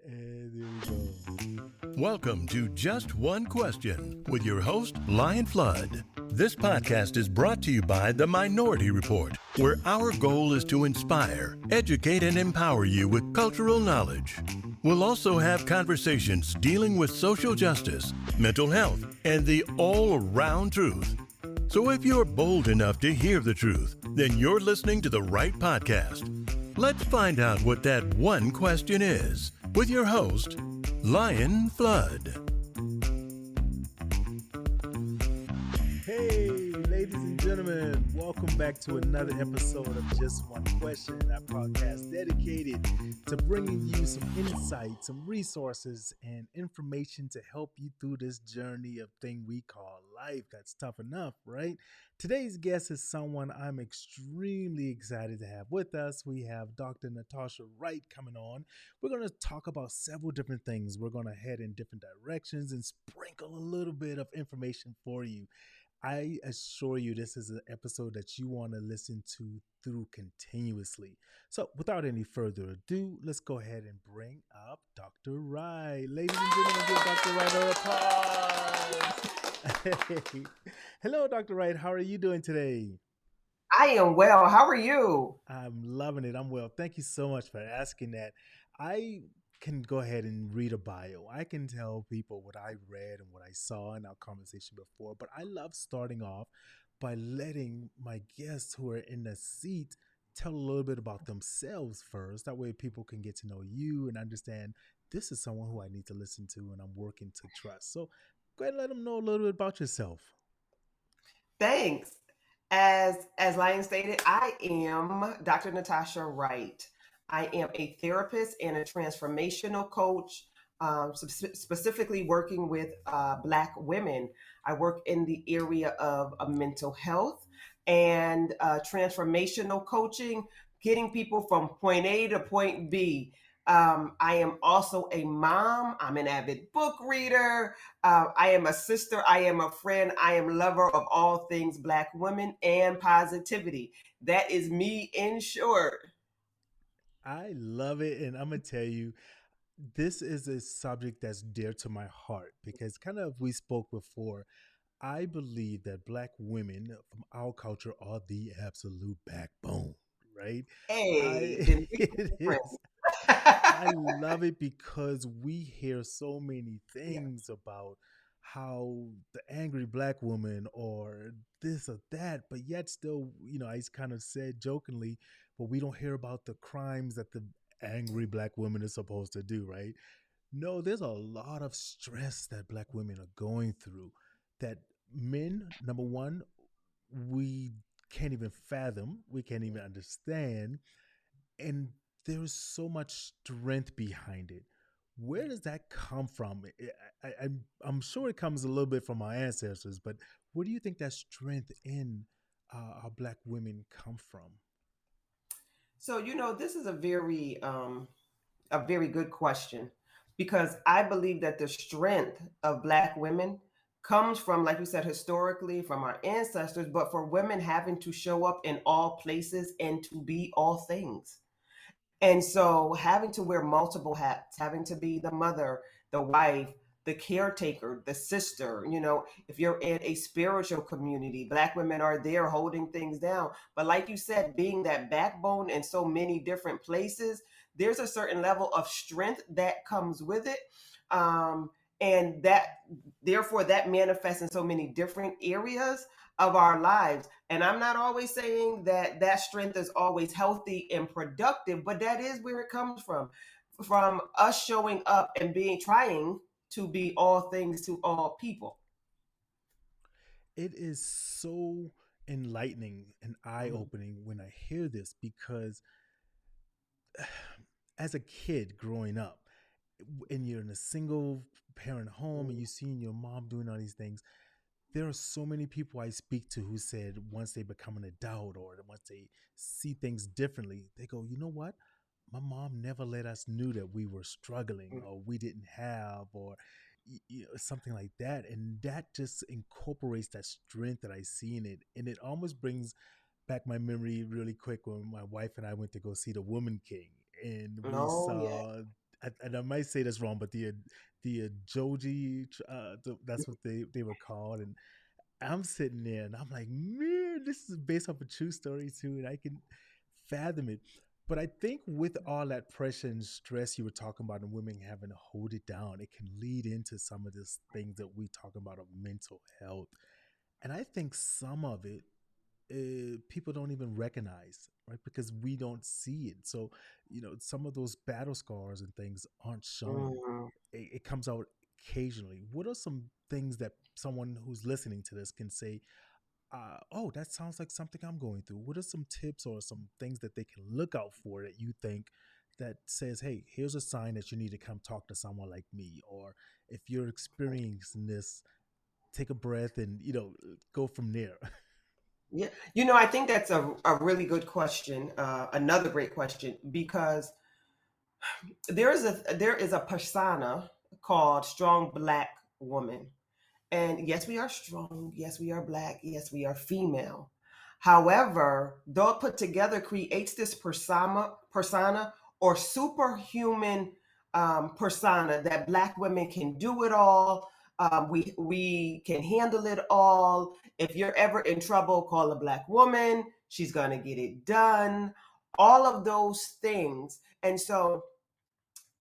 And there we go. Welcome to Just One Question with your host, Lion Flood. This podcast is brought to you by The Minority Report, where our goal is to inspire, educate, and empower you with cultural knowledge. We'll also have conversations dealing with social justice, mental health, and the all-around truth. So if you're bold enough to hear the truth, then you're listening to the right podcast. Let's find out what that one question is with your host, Lion Flood. Hey, ladies and gentlemen, welcome back to another episode of Just One Question, our podcast dedicated to bringing you some insight, some resources, and information to help you through this journey of thing we call life. That's tough enough, right? Today's guest is someone I'm extremely excited to have with us. We have Dr. Natasha Wright coming on. We're going to talk about several different things. We're going to head in different directions and sprinkle a little bit of information for you. I assure you, this is an episode that you want to listen to through continuously. So, without any further ado, let's go ahead and bring up Dr. Wright. Ladies and gentlemen, give Dr. Wright a applause. Hey. Hello, Dr. Wright. How are you doing today? I am well. How are you? I'm loving it. I'm well. Thank you so much for asking that. I can go ahead and read a bio. I can tell people what I read and what I saw in our conversation before, but I love starting off by letting my guests who are in the seat tell a little bit about themselves first. That way people can get to know you and understand this is someone who I need to listen to and I'm working to trust. So go ahead and let them know a little bit about yourself. Thanks. As Lion stated, I am Dr. Natasha Wright. I am a therapist and a transformational coach, specifically working with Black women. I work in the area of mental health and transformational coaching, getting people from point A to point B. I am also a mom. I'm an avid book reader. I am a sister. I am a friend. I am lover of all things Black women and positivity. That is me in short. I love it. And I'm going to tell you, this is a subject that's dear to my heart because kind of we spoke before. I believe that Black women from our culture are the absolute backbone, right? Hey, I then make it a is. difference. I love it because we hear so many Yeah. things about how the angry Black woman or this or that, but yet still, I kind of said jokingly, but we don't hear about the crimes that the angry Black woman is supposed to do, right? No, there's a lot of stress that Black women are going through that men, number one, we can't even fathom, we can't even understand. And there's so much strength behind it. Where does that come from? I'm sure it comes a little bit from our ancestors, but where do you think that strength in our Black women come from? So this is a very good question because I believe that the strength of Black women comes from, like you said, historically from our ancestors, but for women having to show up in all places and to be all things. And so having to wear multiple hats, having to be the mother, the wife, the caretaker, the sister, if you're in a spiritual community, Black women are there holding things down. But like you said, being that backbone in so many different places, there's a certain level of strength that comes with it. And that therefore that manifests in so many different areas of our lives. And I'm not always saying that that strength is always healthy and productive, but that is where it comes from us showing up and being trying to be all things to all people. It is so enlightening and eye Mhm. opening when I hear this because as a kid growing up, and you're in a single parent home and Mhm. you seeing your mom doing all these things, there are so many people I speak to who said once they become an adult or once they see things differently, they go, you know what? My mom never let us knew that we were struggling or we didn't have or something like that. And that just incorporates that strength that I see in it. And it almost brings back my memory really quick when my wife and I went to go see The Woman King. And we Oh yeah. saw, and I might say this wrong, but the Joji, that's what they were called, and I'm sitting there and I'm like, man, this is based off a true story too, and I can fathom it. But I think with all that pressure and stress you were talking about, and women having to hold it down, it can lead into some of these things that we talk about of mental health. And I think some of it people don't even recognize, right? Because we don't see it. So, some of those battle scars and things aren't shown. Mm. It comes out occasionally. What are some things that someone who's listening to this can say, oh, that sounds like something I'm going through? What are some tips or some things that they can look out for that you think that says, hey, here's a sign that you need to come talk to someone like me? Or if you're experiencing this, take a breath and, go from there. Yeah, I think that's a really good question. Another great question because there is a persona called strong black woman. And yes, we are strong. Yes, we are black. Yes, we are female. However, though put together creates this persona or superhuman persona that black women can do it all. We can handle it all. If you're ever in trouble, call a black woman. She's gonna get it done. All of those things. And so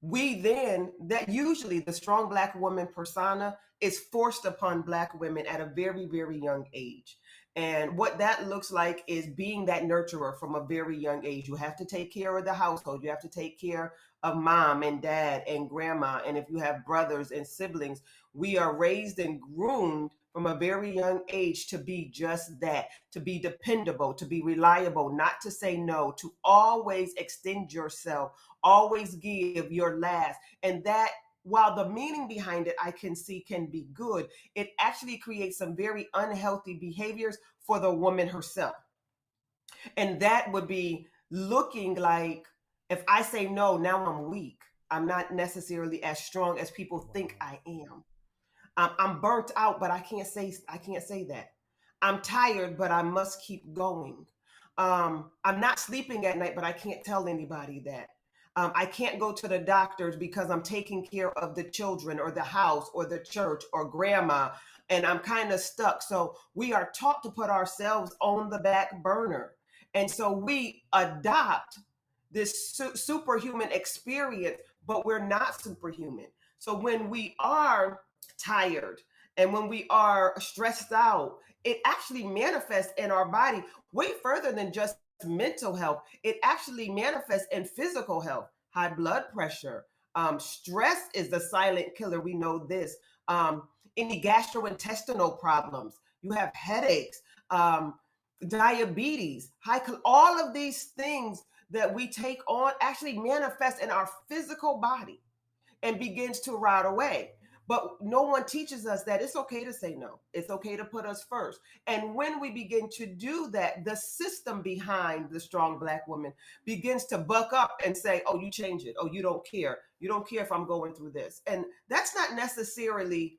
we then that usually the strong black woman persona is forced upon black women at a very very young age, and what that looks like is being that nurturer from a very young age. You have to take care of the household, you have to take care of mom and dad and grandma, and if you have brothers and siblings, we are raised and groomed from a very young age to be just that, to be dependable, to be reliable, not to say no, to always extend yourself, always give your last. And that, while the meaning behind it I can see can be good, it actually creates some very unhealthy behaviors for the woman herself. And that would be looking like, if I say no, now I'm weak. I'm not necessarily as strong as people think Wow. I am. I'm burnt out, but I can't say that. I'm tired, but I must keep going. I'm not sleeping at night, but I can't tell anybody that. I can't go to the doctors because I'm taking care of the children or the house or the church or grandma, and I'm kind of stuck. So we are taught to put ourselves on the back burner. And so we adopt this superhuman experience, but we're not superhuman. So when we are tired and when we are stressed out, it actually manifests in our body way further than just mental health. It actually manifests in physical health, high blood pressure. Stress is the silent killer. We know this. Any gastrointestinal problems, you have headaches, diabetes, all of these things that we take on actually manifest in our physical body and begins to rot away. But no one teaches us that it's okay to say no. It's okay to put us first. And when we begin to do that, the system behind the strong black woman begins to buck up and say, oh, you change it. Oh, you don't care. You don't care if I'm going through this. And that's not necessarily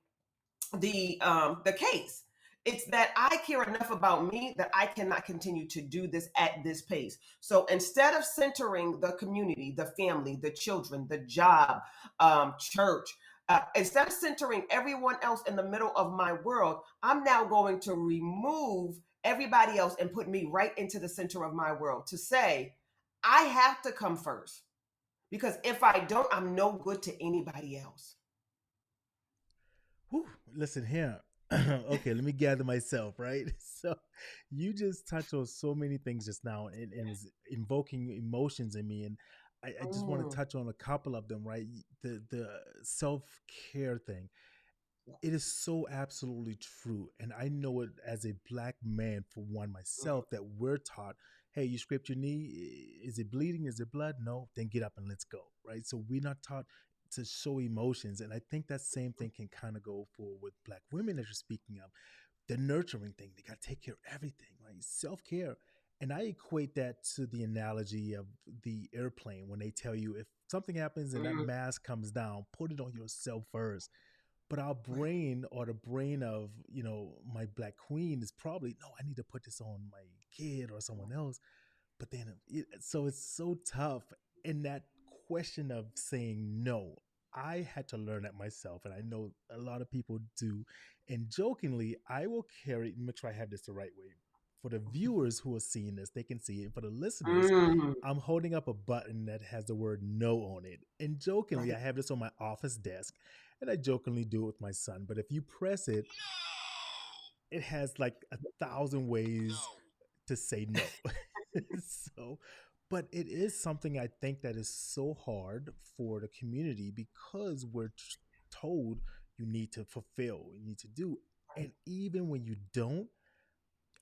the case. It's that I care enough about me that I cannot continue to do this at this pace. So instead of centering the community, the family, the children, the job, church, instead of centering everyone else in the middle of my world, I'm now going to remove everybody else and put me right into the center of my world to say, I have to come first. Because if I don't, I'm no good to anybody else. Whew, listen here. Okay, let me gather myself, right? So you just touched on so many things just now and is invoking emotions in me. And I just want to Mm. touch on a couple of them, right? The self-care thing. It is so absolutely true. And I know it as a black man, for one, myself, that we're taught, hey, you scraped your knee. Is it bleeding? Is it blood? No, then get up and let's go. Right. So we're not taught to show emotions. And I think that same thing can kind of go for with black women that you're speaking of. The nurturing thing. They gotta take care of everything, right? Self-care. And I equate that to the analogy of the airplane when they tell you if something happens and that Mm. mask comes down, put it on yourself first. But our Right. brain, or the brain of, my black queen, is probably, no, I need to put this on my kid or someone else. But then so it's so tough in that question of saying no, I had to learn that myself, and I know a lot of people do. And jokingly, I will carry, make sure I have this the right way. For the viewers who are seeing this, they can see it. For the listeners, Mm, I'm holding up a button that has the word no on it. And jokingly, right. I have this on my office desk, and I jokingly do it with my son. But if you press it, it has like 1,000 ways to say no. So, but it is something I think that is so hard for the community because we're told you need to fulfill, you need to do. And even when you don't,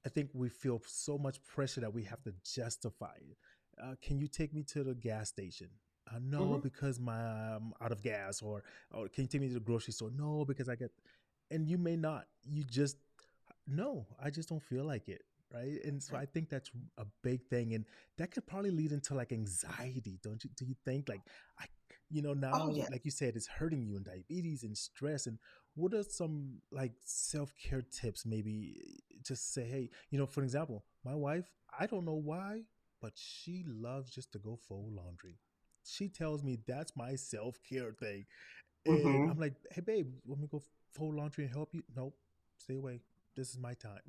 I think we feel so much pressure that we have to justify it. Can you take me to the gas station? No, Hmm. because I'm out of gas. Or can you take me to the grocery store? No, because I get. And you may not. You just no. I just don't feel like it, right? And so I think that's a big thing, and that could probably lead into like anxiety, don't you? Do you think like I, Oh, now yeah. like you said, it's hurting you and diabetes and stress and what are some like self-care tips maybe just say hey for example my wife I don't know why but she loves just to go fold laundry. She tells me that's my self-care thing and I'm Hmm. like hey babe let me go fold laundry and help you. Nope, stay away, this is my time.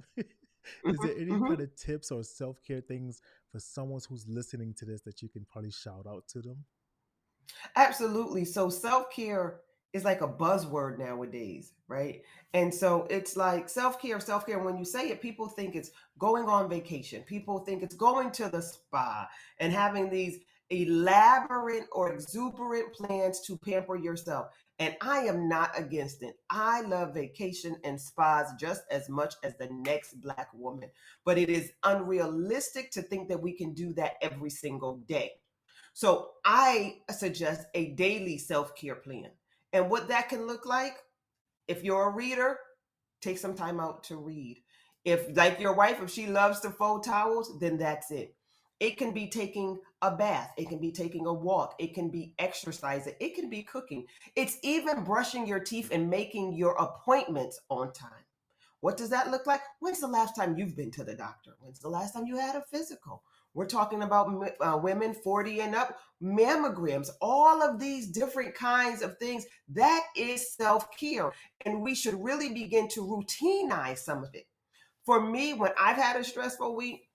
Is Hmm. there any Hmm. kind of tips or self-care things for someone who's listening to this that you can probably shout out to them? Absolutely. So self care is like a buzzword nowadays, right? And so it's like self care, self care. When you say it, people think it's going on vacation. People think it's going to the spa and having these elaborate or exuberant plans to pamper yourself. And I am not against it. I love vacation and spas just as much as the next Black woman. But it is unrealistic to think that we can do that every single day. So I suggest a daily self care plan. And what that can look like, if you're a reader, take some time out to read. If, like your wife, if she loves to fold towels, then that's it. It can be taking a bath, it can be taking a walk, it can be exercising, it can be cooking. It's even brushing your teeth and making your appointments on time. What does that look like? When's the last time you've been to the doctor? When's the last time you had a physical? We're talking about women 40 and up, mammograms, all of these different kinds of things. That is self care. And we should really begin to routinize some of it. For me, when I've had a stressful week,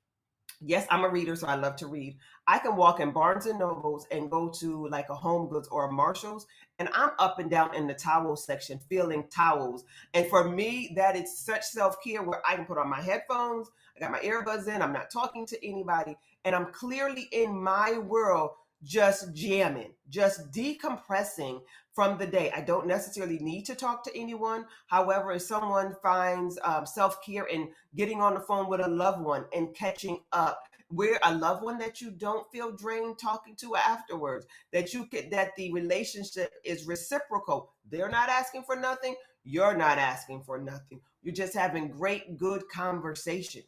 yes, I'm a reader, so I love to read. I can walk in Barnes and Nobles and go to like a Home Goods or a Marshalls, and I'm up and down in the towel section feeling towels. And for me, that is such self care where I can put on my headphones, I got my earbuds in, I'm not talking to anybody, and I'm clearly in my world, just jamming, just decompressing from the day. I don't necessarily need to talk to anyone. However, if someone finds self care in getting on the phone with a loved one and catching up, where a loved one that you don't feel drained talking to afterwards, that you could, that the relationship is reciprocal. They're not asking for nothing, you're not asking for nothing, you're just having great good conversation,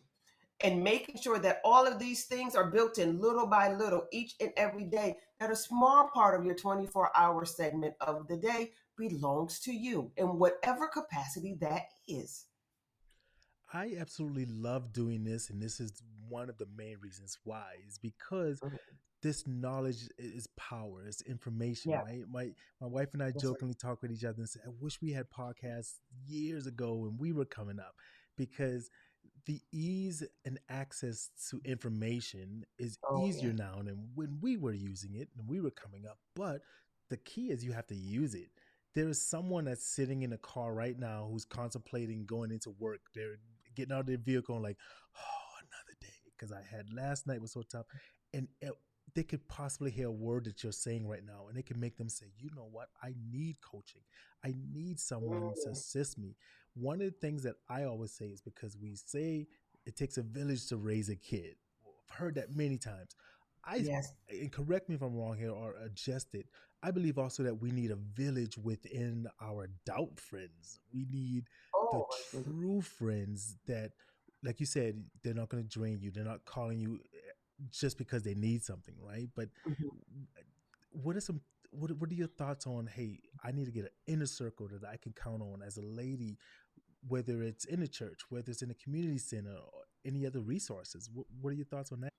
and making sure that all of these things are built in little by little each and every day, that a small part of your 24-hour segment of the day belongs to you in whatever capacity that is. I absolutely love doing this, and this is one of the main reasons why is because Mhm. this knowledge is power, it's information, Yeah, right? My wife and I that's right. jokingly talk with each other and say, I wish we had podcasts years ago when we were coming up, because the ease and access to information is Oh, easier yeah. now than when we were using it and we were coming up. But the key is you have to use it. There is someone that's sitting in a car right now who's contemplating going into work. They're getting out of their vehicle and like, oh, another day because I had last night was so tough, and they could possibly hear a word that you're saying right now, and it can make them say, you know what, I need coaching, I need someone to Mm, assist me. One of the things that I always say is because we say it takes a village to raise a kid. I've heard that many times. I yes. and correct me if I'm wrong here or adjust it. I believe also that we need a village within our adult friends. We need the Oh, absolutely. true friends that, like you said, they're not going to drain you. They're not calling you just because they need something, right? But Mhm. what are some what are your thoughts on? Hey, I need to get an inner circle that I can count on as a lady, whether it's in a church, whether it's in a community center, or any other resources. What are your thoughts on that?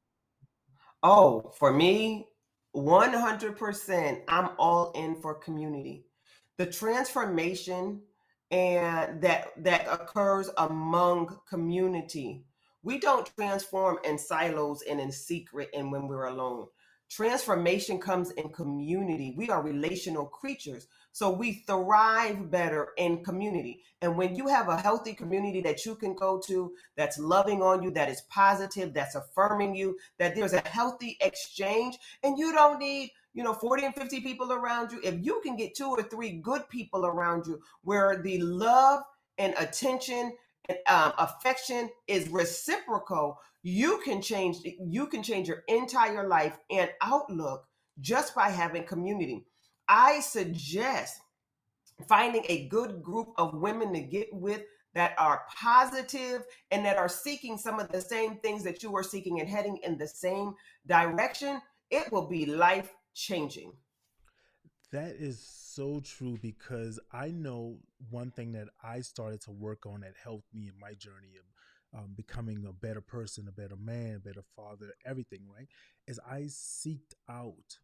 Oh, for me, 100%. I'm all in for community. The transformation and that occurs among community. We don't transform in silos and in secret and when we're alone. Transformation comes in community. We are relational creatures. So we thrive better in community. And when you have a healthy community that you can go to, that's loving on you, that is positive, that's affirming you, that there's a healthy exchange, and you don't need 40 and 50 people around you. If you can get two or three good people around you where the love and attention and affection is reciprocal, you can change your entire life and outlook just by having community. I suggest finding a good group of women to get with that are positive and that are seeking some of the same things that you are seeking and heading in the same direction. It will be life changing. That is so true because I know one thing that I started to work on that helped me in my journey of becoming a better person, a better man, a better father, everything, right? Is I seeked out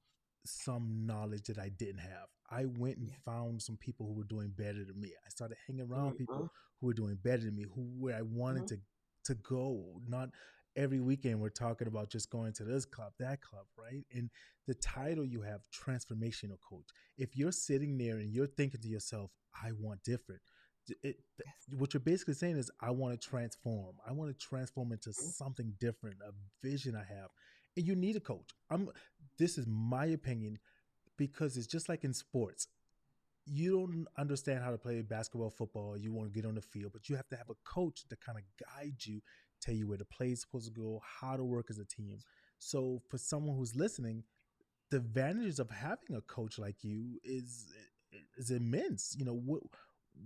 some knowledge that I didn't have. I went and Yeah. found some people who were doing better than me. I started hanging around Mm-hmm. people who were doing better than me, who where I wanted to go. Not every weekend we're talking about just going to this club, that club, right? And the title you have, transformational coach, if you're sitting there and you're thinking to yourself, I want different, what you're basically saying is, I want to transform. I want to transform into Yes. something different, a vision I have. And you need a coach. This is my opinion because it's just like in sports. You don't understand how to play basketball, football, you want to get on the field, but you have to have a coach to kind of guide you, tell you where the play is supposed to go, how to work as a team. So for someone who's listening, the advantages of having a coach like you is immense.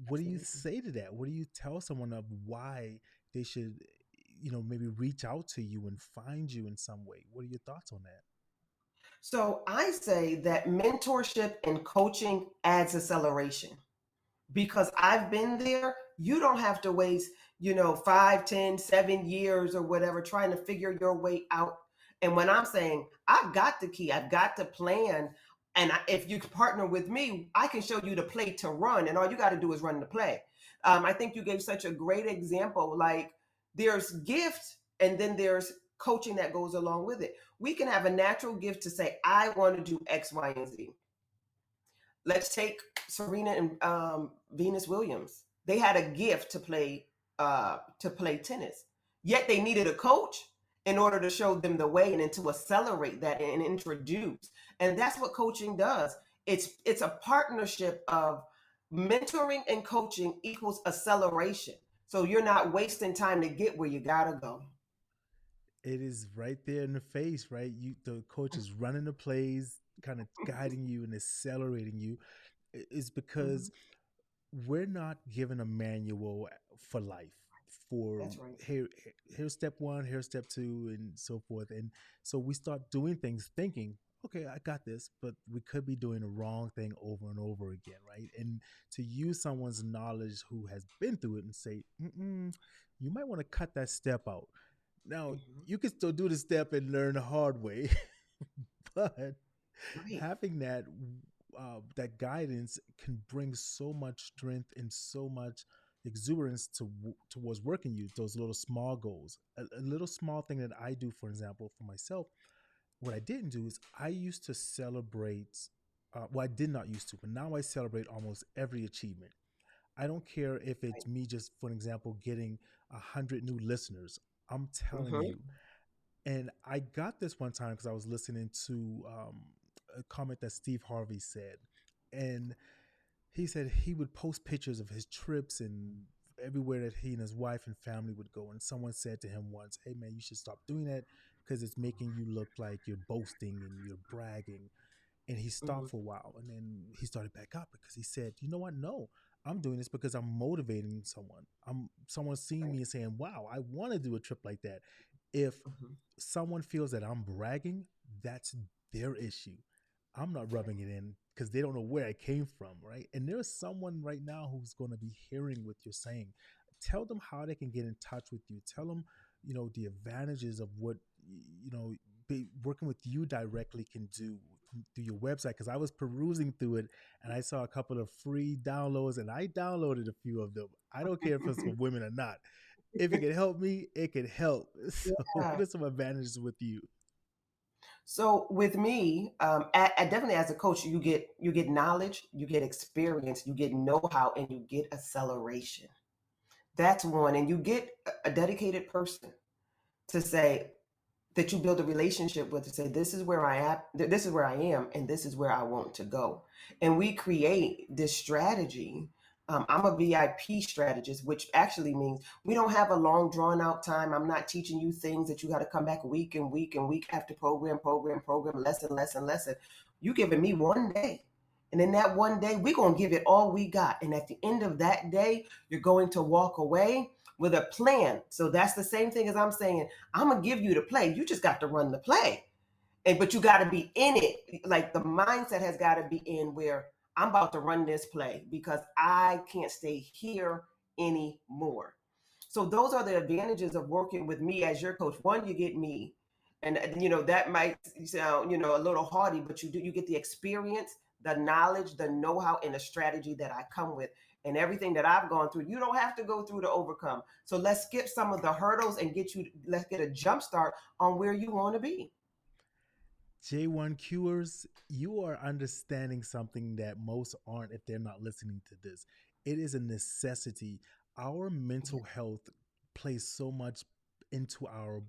What do you Absolutely. say to that? What do you tell someone of why they should, maybe reach out to you and find you in some way? What are your thoughts on that? So I say that mentorship and coaching adds acceleration because I've been there. You don't have to waste, 5, 10, 7 years or whatever trying to figure your way out. And when I'm saying I've got the key, I've got the plan. And if you partner with me, I can show you the play to run, and all you got to do is run the play. I think you gave such a great example. Like there's gift, and then there's coaching that goes along with it. We can have a natural gift to say, I want to do X, Y, and Z. Let's take Serena and Venus Williams. They had a gift to play tennis, yet they needed a coach in order to show them the way and then to accelerate that and introduce. And that's what coaching does. It's a partnership of mentoring and coaching equals acceleration. So you're not wasting time to get where you gotta go. It is right there in the face, right? The coach is running the plays, kind of guiding you and accelerating you. Is Mhm. because we're not given a manual for life. For That's right. here's step one, here's step two, and so forth. And so we start doing things thinking, okay, I got this, but we could be doing the wrong thing over and over again, right? And to use someone's knowledge who has been through it and say, you might want to cut that step out. Now, Mhm. you can still do the step and learn the hard way, but Right. having that guidance can bring so much strength and so much exuberance towards working you those little small goals. A little small thing that I do, for example, for myself, what I didn't do is I used to celebrate. Well, I did not used to, but now I celebrate almost every achievement. I don't care if it's Right. me just, for example, getting 100 new listeners. I'm telling Hmm. you, and I got this one time because I was listening to a comment that Steve Harvey said. And he said he would post pictures of his trips and everywhere that he and his wife and family would go. And someone said to him once, hey, man, you should stop doing that because it's making you look like you're boasting and you're bragging. And he Hmm. stopped for a while and then he started back up because he said, you know what? No, I'm doing this because I'm motivating someone. I'm someone seeing Right. me and saying, wow, I want to do a trip like that. If Hmm. someone feels that I'm bragging, that's their issue. I'm not rubbing it in because they don't know where I came from, right? And there's someone right now who's going to be hearing what you're saying. Tell them how they can get in touch with you. Tell them, the advantages of what, working with you directly can do. through your website because I was perusing through it and I saw a couple of free downloads and I downloaded a few of them. I don't care if it's for women or not. If it can help me, it can help. So, what Yeah. are some advantages with you? So with me, definitely as a coach, you get knowledge, you get experience, you get know-how, and you get acceleration. That's one, and you get a dedicated person to say that you build a relationship with to say this is where I am, this is where I am, and this is where I want to go. And we create this strategy. I'm a VIP strategist, which actually means we don't have a long drawn out time. I'm not teaching you things that you got to come back week and week and week after program, lesson. You giving me one day. And in that one day, we're going to give it all we got. And at the end of that day, you're going to walk away with a plan. So that's the same thing as I'm saying. I'm gonna give you the play. You just got to run the play. And but you got to be in it. Like the mindset has got to be in where I'm about to run this play because I can't stay here anymore. So those are the advantages of working with me as your coach. One, you get me. And that might sound, a little hardy, but you get the experience, the knowledge, the know-how, and the strategy that I come with. And everything that I've gone through, you don't have to go through to overcome. So let's skip some of the hurdles and let's get a jump start on where you want to be. J1Qers, you are understanding something that most aren't if they're not listening to this. It is a necessity. Our mental health plays so much into our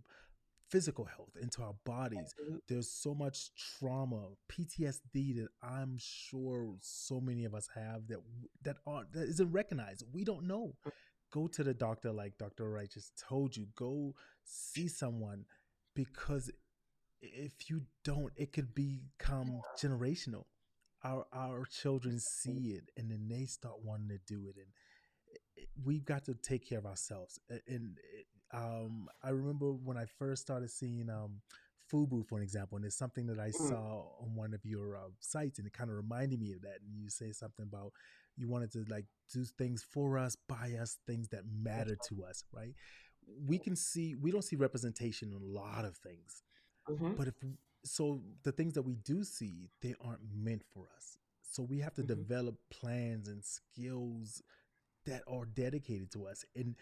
physical health, into our bodies. Absolutely. There's so much trauma, PTSD that I'm sure so many of us have that isn't recognized. We don't know. Go to the doctor, like Dr. Wright just told you. Go see someone because if you don't, it could become generational. Our children see it and then they start wanting to do it, and we've got to take care of ourselves. And I remember when I first started seeing FUBU, for an example, and it's something that I Mm, saw on one of your sites, and it kind of reminded me of that. And you say something about you wanted to like do things for us, buy us things that matter to us, right? We don't see representation in a lot of things, mhm, but if so, the things that we do see, they aren't meant for us. So we have to mhm. develop plans and skills that are dedicated to us. And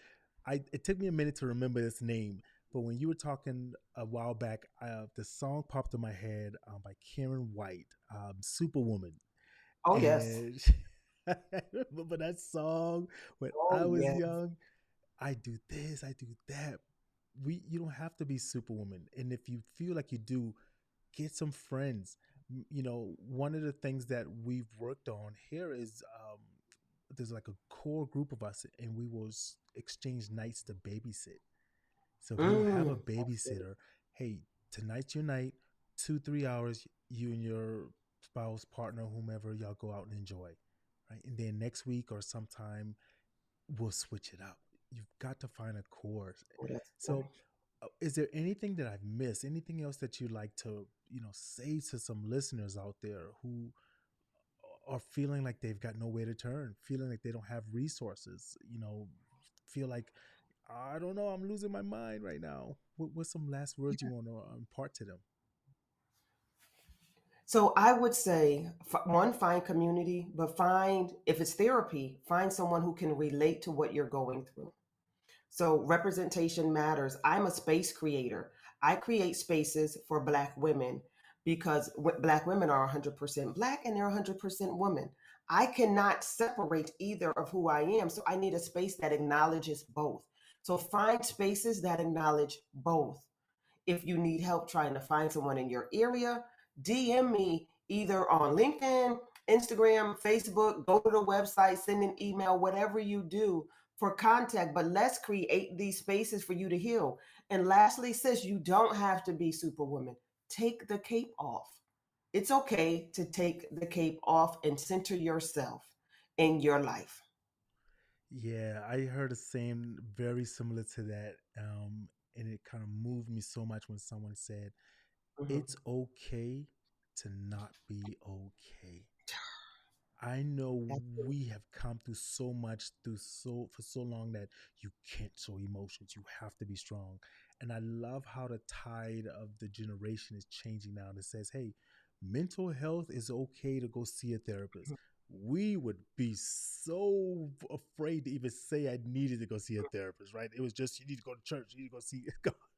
it took me a minute to remember this name, but when you were talking a while back, the song popped in my head by Karen White, Superwoman. Oh yes. And I remember that song when I Oh was yes. young. I do this, I do that. You don't have to be Superwoman, and if you feel like you do, get some friends. One of the things that we've worked on here is there's like a core group of us, and we will exchange nights to babysit. So if you don't have a That's good. babysitter, hey, tonight's your night, 2 3 hours, you and your spouse, partner, whomever, y'all go out and enjoy, right? And then next week or sometime we'll switch it up. You've got to find a course. Oh, that's So, good. is there anything that I've missed? Anything else that you'd like to, say to some listeners out there who are feeling like they've got nowhere to turn, feeling like they don't have resources, feel like I don't know, I'm losing my mind right now. What's some last words you want to impart to them? So I would say, one, find community, but find, if it's therapy, find someone who can relate to what you're going through. So representation matters. I'm a space creator. I create spaces for Black women because Black women are 100% Black and they're 100% women. I cannot separate either of who I am. So I need a space that acknowledges both. So find spaces that acknowledge both. If you need help trying to find someone in your area, DM me either on LinkedIn, Instagram, Facebook, go to the website, send an email, whatever you do for contact. But let's create these spaces for you to heal. And lastly, sis, you don't have to be Superwoman. Take the cape off. It's okay to take the cape off and center yourself in your life. Yeah, I heard a saying very similar to that. And it kind of moved me so much when someone said, Mhm. it's okay to not be okay. I know That's it. we have come through so much through so for so long that you can't show emotions. You have to be strong. And I love how the tide of the generation is changing now. That says, hey, mental health is okay to go see a therapist. We would be so afraid to even say I needed to go see a therapist, right? It was just, you need to go to church, you need to go see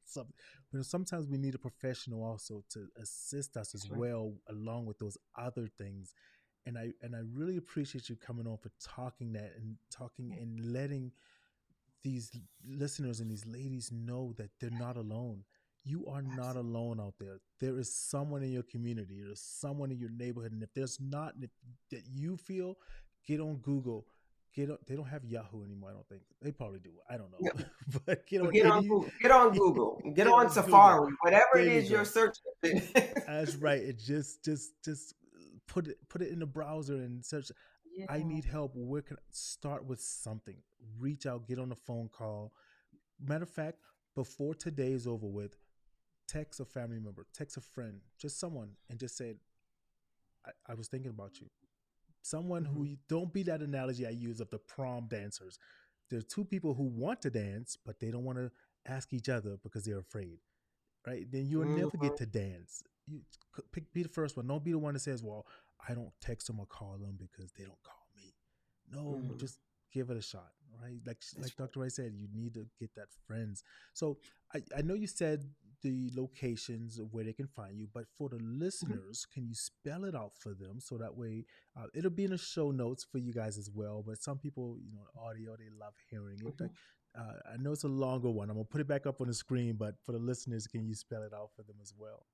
something. But sometimes we need a professional also to assist us as well, along with those other things. And I really appreciate you coming on for talking and letting these listeners and these ladies know that they're not alone. You are not alone out there. There is someone in your community. There's someone in your neighborhood. And if there's not, that you feel, get on Google. They don't have Yahoo anymore, I don't think. They probably do. I don't know. Yeah. But Get on Google. Get on Safari. Google. Whatever there it is you're searching. That's right. It just put it in the browser and search. Yeah. I need help. Where can I start with something? Reach out, get on a phone call. Matter of fact, before today is over with, text a family member, text a friend, just someone, and just say, I was thinking about you. Someone who, don't be that analogy I use of the prom dancers. There's two people who want to dance, but they don't want to ask each other because they're afraid, right? Then you'll never get to dance. You be the first one. Don't be the one that says, well, I don't text them or call them because they don't call me. No, just give it a shot, right? Like Dr. Wright said, you need to get that friends. So I know you said the locations of where they can find you, but for the listeners, can you spell it out for them so that way it'll be in the show notes for you guys as well. But some people, audio, they love hearing it. I know it's a longer one. I'm gonna put it back up on the screen, but for the listeners, can you spell it out for them as well?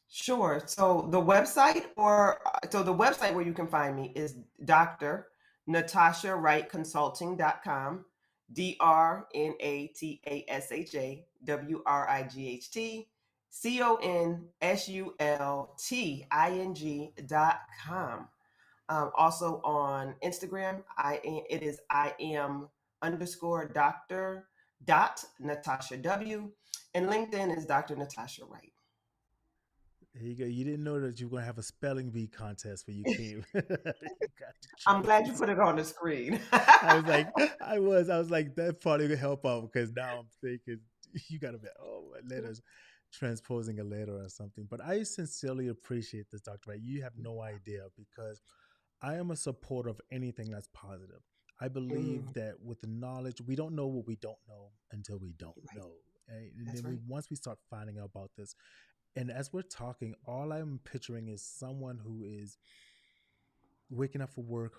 Sure. So the website where you can find me is Dr. NatashaWrightConsulting.com, DrNatashaWrightConsulting.com. Also on Instagram, it is IM_Dr.Natasha W, and LinkedIn is Dr. Natasha Wright. There you go. You didn't know that you were going to have a spelling bee contest when you came. I'm glad you put it on the screen. I was like, that probably could help out, because now I'm thinking you got to be, letters, transposing a letter or something. But I sincerely appreciate this, Dr. Wright. You have no idea, because I am a supporter of anything that's positive. I believe that with the knowledge, we don't know what we don't know until we don't know. Right? And then once we start finding out about this, and as we're talking, all I'm picturing is someone who is waking up for work,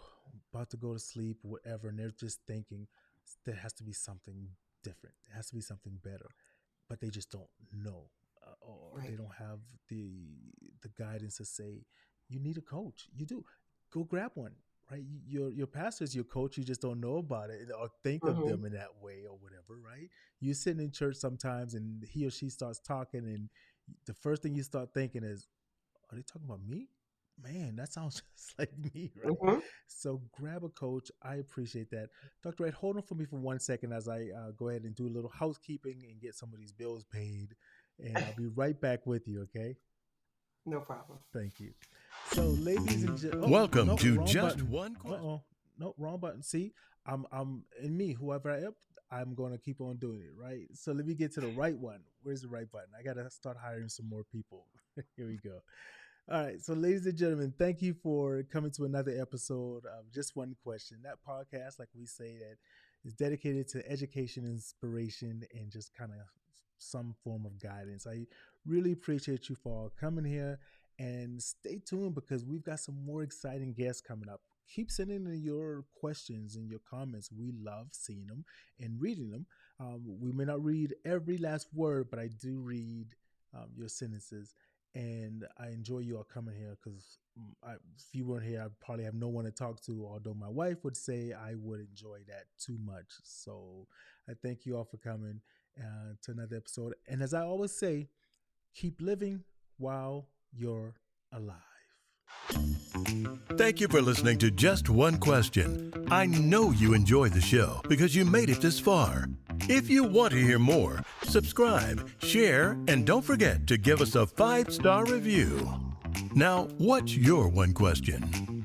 about to go to sleep, whatever, and they're just thinking there has to be something different. There has to be something better, but they just don't know, or they don't have the guidance to say, you need a coach. You do. Go grab one, right? Your pastor is your coach. You just don't know about it or think of them in that way or whatever, right? You're sitting in church sometimes and he or she starts talking, and the first thing you start thinking is, are they talking about me? Man, that sounds just like me, right? So grab a coach. I appreciate that. Dr. Wright, hold on for me for 1 second as I go ahead and do a little housekeeping and get some of these bills paid. And I'll be right back with you, okay? No problem. Thank you. So, ladies and gentlemen, welcome to Just One Question. No, wrong button. See, I'm in me, whoever I am, I'm going to keep on doing it, right? So let me get to the right one. Where's the right button? I got to start hiring some more people. Here we go. All right. So, ladies and gentlemen, thank you for coming to another episode of Just One Question. That podcast, like we say, that is dedicated to education, inspiration, and just kind of some form of guidance. I really appreciate you for coming here, and stay tuned because we've got some more exciting guests coming up. Keep sending in your questions and your comments. We love seeing them and reading them. We may not read every last word, but I do read your sentences, and I enjoy you all coming here because if you weren't here, I'd probably have no one to talk to, although my wife would say I would enjoy that too much. So I thank you all for coming to another episode. And as I always say, keep living while you're alive. Thank you for listening to Just One Question. I know you enjoyed the show because you made it this far. If you want to hear more, subscribe, share, and don't forget to give us a 5-star review. Now, what's your one question?